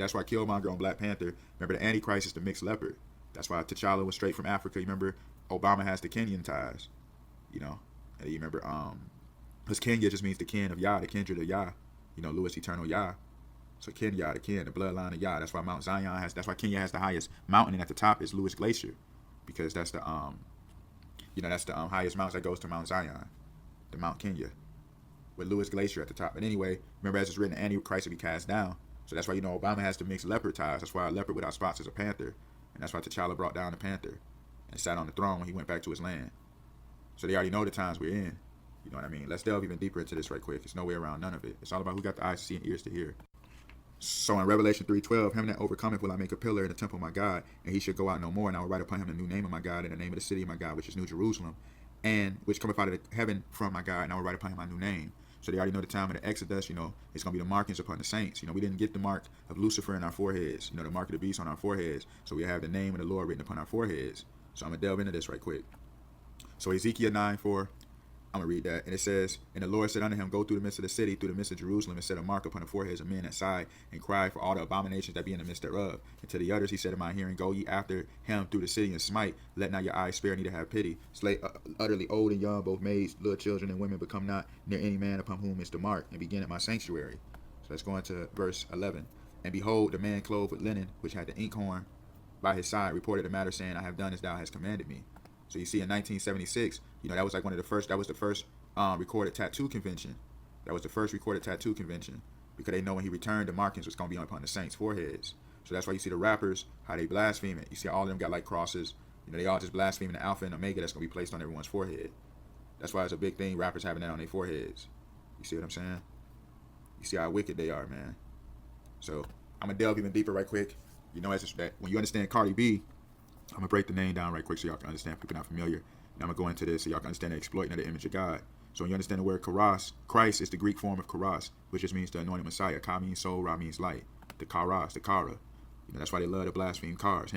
That's why Killmonger on Black Panther, remember the Antichrist is the mixed leopard. That's why T'Challa was straight from Africa. You remember Obama has the Kenyan ties, you know. And you remember, because Kenya just means the kin of Yah, the kindred of Yah, you know, Louis Eternal Yah. So Kenya, the kin, the bloodline of Yah. That's why Mount Zion has, that's why Kenya has the highest mountain, and at the top is Lewis Glacier, because that's the, you know, that's the highest mountain that goes to Mount Zion, the Mount Kenya, with Lewis Glacier at the top. But anyway, remember as it's written, the Antichrist will be cast down. So that's why, you know, Obama has to mix leopard ties. That's why a leopard without spots is a panther. And that's why T'Challa brought down the panther and sat on the throne when he went back to his land. So they already know the times we're in. You know what I mean? Let's delve even deeper into this right quick. There's no way around none of it. It's all about who got the eyes to see and ears to hear. So in Revelation 3:12, him that overcometh will I make a pillar in the temple of my God, and he shall go out no more, and I will write upon him the new name of my God, and the name of the city of my God, which is New Jerusalem, and which cometh out of heaven from my God, and I will write upon him my new name. So they already know the time of the Exodus, you know, it's going to be the markings upon the saints. You know, we didn't get the mark of Lucifer in our foreheads, you know, the mark of the beast on our foreheads. So we have the name of the Lord written upon our foreheads. So I'm going to delve into this right quick. So Ezekiel 9:4, I'm going to read that. And it says, and the Lord said unto him, go through the midst of the city, through the midst of Jerusalem, and set a mark upon the foreheads of men that sigh, and cry for all the abominations that be in the midst thereof. And to the others he said in my hearing, go ye after him through the city and smite. Let not your eyes spare, neither have pity. Slay utterly old and young, both maids, little children, and women, but come not near any man upon whom is the mark, and begin at my sanctuary. So let's go into verse 11. And behold, the man clothed with linen, which had the inkhorn by his side, reported the matter, saying, I have done as thou hast commanded me. So you see in 1976, you know, that was like one of the first, that was the first recorded tattoo convention. That was the first recorded tattoo convention, because they know when he returned, the markings was going to be upon the saints' foreheads. So that's why you see the rappers, how they blaspheme it. You see all of them got like crosses. You know, they all just blaspheming the Alpha and Omega that's going to be placed on everyone's forehead. That's why it's a big thing, rappers having that on their foreheads. You see what I'm saying? You see how wicked they are, man. So I'm going to delve even deeper right quick. You know, as that when you understand Cardi B, I'm going to break the name down right quick so y'all can understand, people not familiar. And I'm going to go into this so y'all can understand the exploiting of the image of God. So when you understand the word Karas, Christ is the Greek form of Karas, which just means the anointed Messiah. Ka means soul, Ra means light. The Karas, the Kara. You know, that's why they love to blaspheme cars.